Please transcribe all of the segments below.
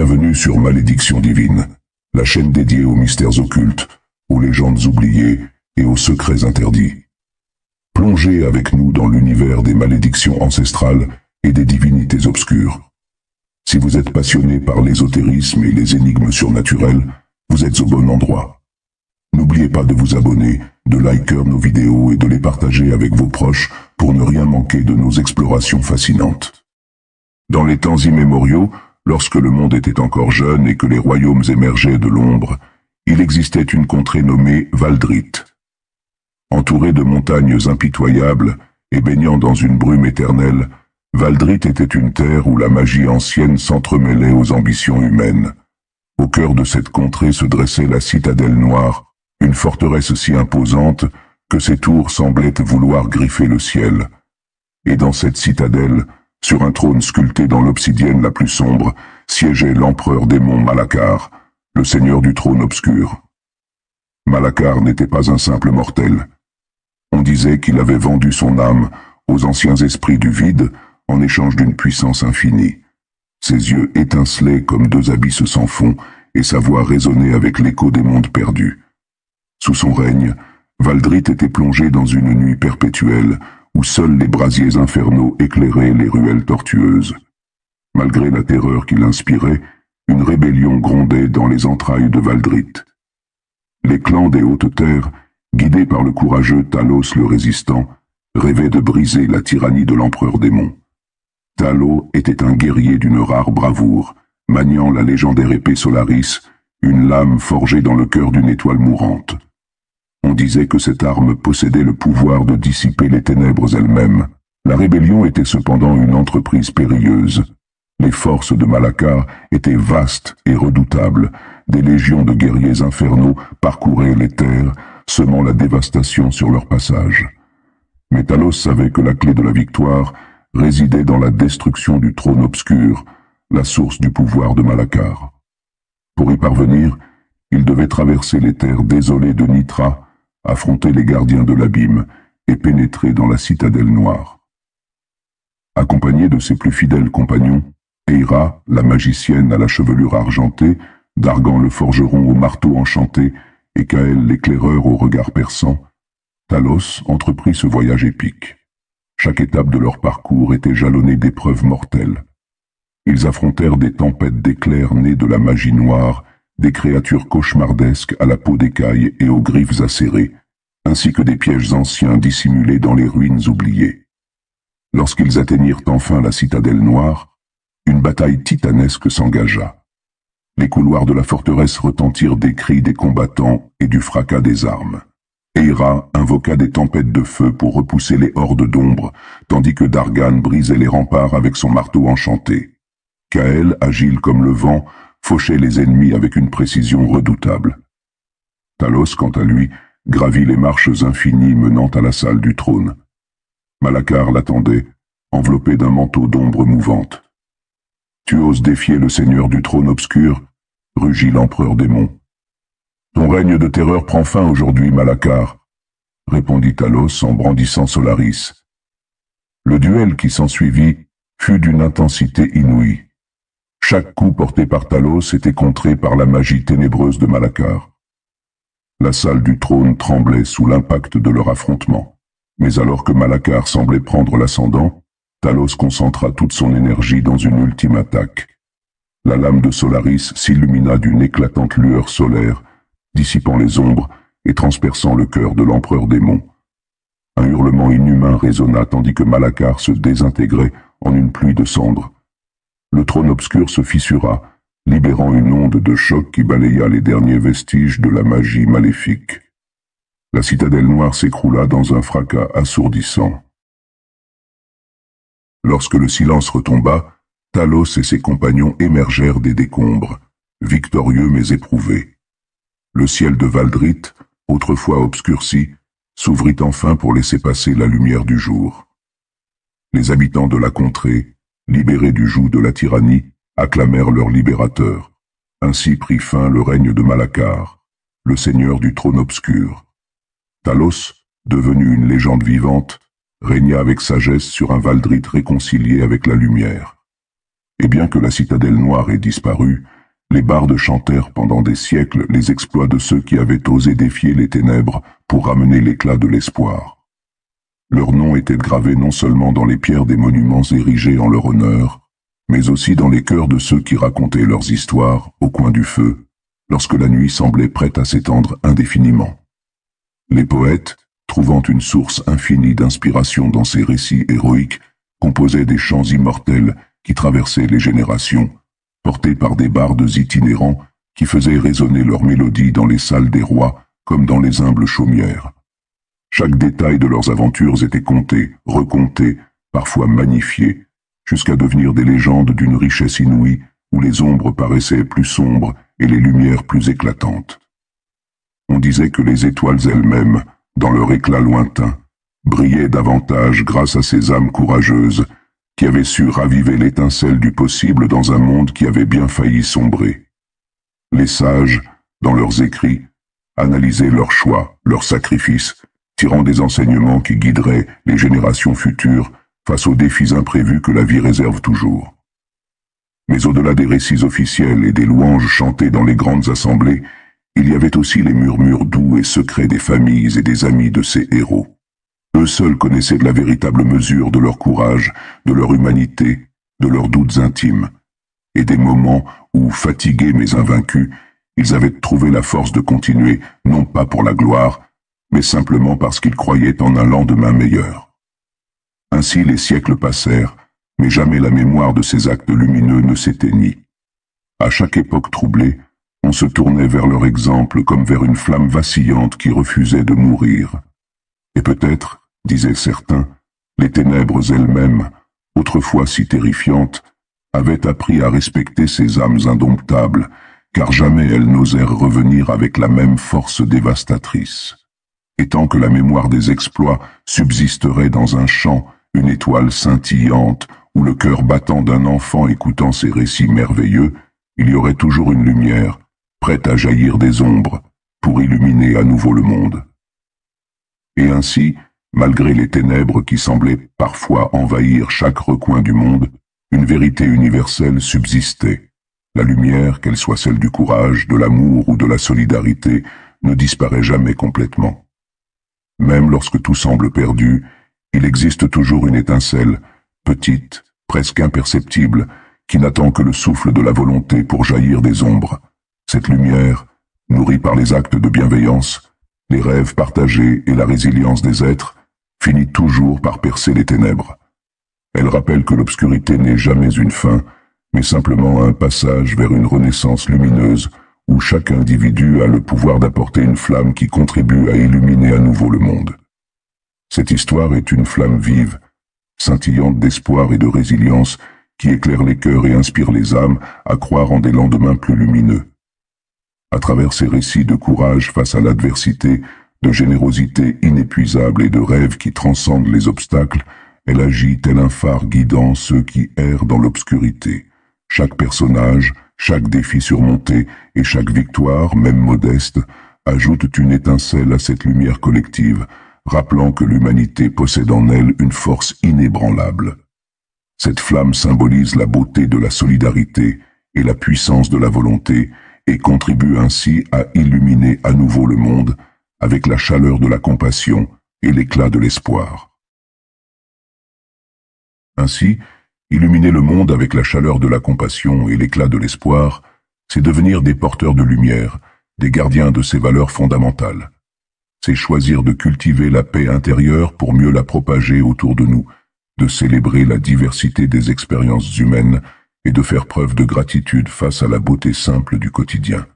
Bienvenue sur Malédiction Divine, la chaîne dédiée aux mystères occultes, aux légendes oubliées et aux secrets interdits. Plongez avec nous dans l'univers des malédictions ancestrales et des divinités obscures. Si vous êtes passionné par l'ésotérisme et les énigmes surnaturelles, vous êtes au bon endroit. N'oubliez pas de vous abonner, de liker nos vidéos et de les partager avec vos proches pour ne rien manquer de nos explorations fascinantes. Dans les temps immémoriaux, lorsque le monde était encore jeune et que les royaumes émergeaient de l'ombre, il existait une contrée nommée Valdrit. Entourée de montagnes impitoyables et baignant dans une brume éternelle, Valdrit était une terre où la magie ancienne s'entremêlait aux ambitions humaines. Au cœur de cette contrée se dressait la citadelle noire, une forteresse si imposante que ses tours semblaient vouloir griffer le ciel. Et dans cette citadelle, sur un trône sculpté dans l'obsidienne la plus sombre, siégeait l'empereur démon Malacar, le seigneur du trône obscur. Malacar n'était pas un simple mortel. On disait qu'il avait vendu son âme aux anciens esprits du vide en échange d'une puissance infinie. Ses yeux étincelaient comme deux abysses sans fond et sa voix résonnait avec l'écho des mondes perdus. Sous son règne, Valdrit était plongé dans une nuit perpétuelle où seuls les brasiers infernaux éclairaient les ruelles tortueuses. Malgré la terreur qu'il inspirait, une rébellion grondait dans les entrailles de Valdrit. Les clans des hautes terres, guidés par le courageux Talos le résistant, rêvaient de briser la tyrannie de l'empereur démon. Talos était un guerrier d'une rare bravoure, maniant la légendaire épée Solaris, une lame forgée dans le cœur d'une étoile mourante. On disait que cette arme possédait le pouvoir de dissiper les ténèbres elles-mêmes. La rébellion était cependant une entreprise périlleuse. Les forces de Malacar étaient vastes et redoutables. Des légions de guerriers infernaux parcouraient les terres, semant la dévastation sur leur passage. Mais Talos savait que la clé de la victoire résidait dans la destruction du trône obscur, la source du pouvoir de Malacar. Pour y parvenir, il devait traverser les terres désolées de Nitra, affronter les gardiens de l'abîme et pénétrer dans la citadelle noire. Accompagné de ses plus fidèles compagnons, Eira, la magicienne à la chevelure argentée, Dargan le forgeron au marteau enchanté et Kael l'éclaireur au regard perçant, Talos entreprit ce voyage épique. Chaque étape de leur parcours était jalonnée d'épreuves mortelles. Ils affrontèrent des tempêtes d'éclairs nées de la magie noire, des créatures cauchemardesques à la peau d'écaille et aux griffes acérées, ainsi que des pièges anciens dissimulés dans les ruines oubliées. Lorsqu'ils atteignirent enfin la citadelle noire, une bataille titanesque s'engagea. Les couloirs de la forteresse retentirent des cris des combattants et du fracas des armes. Eira invoqua des tempêtes de feu pour repousser les hordes d'ombre, tandis que Dargan brisait les remparts avec son marteau enchanté. Kael, agile comme le vent, fauchait les ennemis avec une précision redoutable. Talos, quant à lui, gravit les marches infinies menant à la salle du trône. Malacar l'attendait, enveloppé d'un manteau d'ombre mouvante. « Tu oses défier le seigneur du trône obscur ?» rugit l'empereur démon. « Ton règne de terreur prend fin aujourd'hui, Malacar, » répondit Talos en brandissant Solaris. Le duel qui s'ensuivit fut d'une intensité inouïe. Chaque coup porté par Talos était contré par la magie ténébreuse de Malacar. La salle du trône tremblait sous l'impact de leur affrontement, mais alors que Malacar semblait prendre l'ascendant, Talos concentra toute son énergie dans une ultime attaque. La lame de Solaris s'illumina d'une éclatante lueur solaire, dissipant les ombres et transperçant le cœur de l'empereur démon. Un hurlement inhumain résonna tandis que Malacar se désintégrait en une pluie de cendres. Le trône obscur se fissura, libérant une onde de choc qui balaya les derniers vestiges de la magie maléfique. La citadelle noire s'écroula dans un fracas assourdissant. Lorsque le silence retomba, Talos et ses compagnons émergèrent des décombres, victorieux mais éprouvés. Le ciel de Valdrit, autrefois obscurci, s'ouvrit enfin pour laisser passer la lumière du jour. Les habitants de la contrée, libérés du joug de la tyrannie, acclamèrent leur libérateur. Ainsi prit fin le règne de Malacar, le seigneur du trône obscur. Talos, devenu une légende vivante, régna avec sagesse sur un Valdrit réconcilié avec la lumière. Et bien que la citadelle noire ait disparu, les bardes chantèrent pendant des siècles les exploits de ceux qui avaient osé défier les ténèbres pour ramener l'éclat de l'espoir. Leurs noms étaient gravés non seulement dans les pierres des monuments érigés en leur honneur, mais aussi dans les cœurs de ceux qui racontaient leurs histoires au coin du feu, lorsque la nuit semblait prête à s'étendre indéfiniment. Les poètes, trouvant une source infinie d'inspiration dans ces récits héroïques, composaient des chants immortels qui traversaient les générations, portés par des bardes itinérants qui faisaient résonner leurs mélodies dans les salles des rois comme dans les humbles chaumières. Chaque détail de leurs aventures était compté, reconté, parfois magnifié, jusqu'à devenir des légendes d'une richesse inouïe où les ombres paraissaient plus sombres et les lumières plus éclatantes. On disait que les étoiles elles-mêmes, dans leur éclat lointain, brillaient davantage grâce à ces âmes courageuses qui avaient su raviver l'étincelle du possible dans un monde qui avait bien failli sombrer. Les sages, dans leurs écrits, analysaient leurs choix, leurs sacrifices, tirant des enseignements qui guideraient les générations futures face aux défis imprévus que la vie réserve toujours. Mais au-delà des récits officiels et des louanges chantées dans les grandes assemblées, il y avait aussi les murmures doux et secrets des familles et des amis de ces héros. Eux seuls connaissaient la véritable mesure de leur courage, de leur humanité, de leurs doutes intimes, et des moments où, fatigués mais invaincus, ils avaient trouvé la force de continuer, non pas pour la gloire, mais simplement parce qu'ils croyaient en un lendemain meilleur. Ainsi les siècles passèrent, mais jamais la mémoire de ces actes lumineux ne s'éteignit. À chaque époque troublée, on se tournait vers leur exemple comme vers une flamme vacillante qui refusait de mourir. Et peut-être, disaient certains, les ténèbres elles-mêmes, autrefois si terrifiantes, avaient appris à respecter ces âmes indomptables, car jamais elles n'osèrent revenir avec la même force dévastatrice. Et tant que la mémoire des exploits subsisterait dans un champ, une étoile scintillante, ou le cœur battant d'un enfant écoutant ces récits merveilleux, il y aurait toujours une lumière, prête à jaillir des ombres, pour illuminer à nouveau le monde. Et ainsi, malgré les ténèbres qui semblaient parfois envahir chaque recoin du monde, une vérité universelle subsistait. La lumière, qu'elle soit celle du courage, de l'amour ou de la solidarité, ne disparaît jamais complètement. Même lorsque tout semble perdu, il existe toujours une étincelle, petite, presque imperceptible, qui n'attend que le souffle de la volonté pour jaillir des ombres. Cette lumière, nourrie par les actes de bienveillance, les rêves partagés et la résilience des êtres, finit toujours par percer les ténèbres. Elle rappelle que l'obscurité n'est jamais une fin, mais simplement un passage vers une renaissance lumineuse où chaque individu a le pouvoir d'apporter une flamme qui contribue à illuminer à nouveau le monde. Cette histoire est une flamme vive, scintillante d'espoir et de résilience, qui éclaire les cœurs et inspire les âmes à croire en des lendemains plus lumineux. À travers ces récits de courage face à l'adversité, de générosité inépuisable et de rêves qui transcendent les obstacles, elle agit tel un phare guidant ceux qui errent dans l'obscurité. Chaque personnage, chaque défi surmonté et chaque victoire, même modeste, ajoutent une étincelle à cette lumière collective, rappelant que l'humanité possède en elle une force inébranlable. Cette flamme symbolise la beauté de la solidarité et la puissance de la volonté, et contribue ainsi à illuminer à nouveau le monde avec la chaleur de la compassion et l'éclat de l'espoir. Ainsi, illuminer le monde avec la chaleur de la compassion et l'éclat de l'espoir, c'est devenir des porteurs de lumière, des gardiens de ces valeurs fondamentales. C'est choisir de cultiver la paix intérieure pour mieux la propager autour de nous, de célébrer la diversité des expériences humaines et de faire preuve de gratitude face à la beauté simple du quotidien.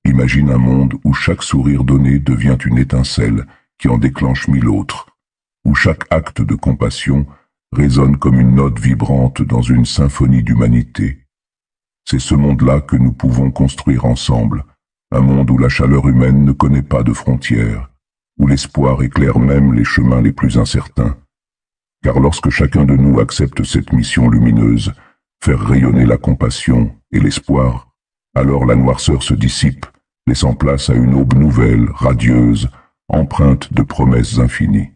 Imagine un monde où chaque sourire donné devient une étincelle qui en déclenche mille autres, où chaque acte de compassion résonne comme une note vibrante dans une symphonie d'humanité. C'est ce monde-là que nous pouvons construire ensemble, un monde où la chaleur humaine ne connaît pas de frontières, où l'espoir éclaire même les chemins les plus incertains. Car lorsque chacun de nous accepte cette mission lumineuse, faire rayonner la compassion et l'espoir, alors la noirceur se dissipe, laissant place à une aube nouvelle, radieuse, empreinte de promesses infinies.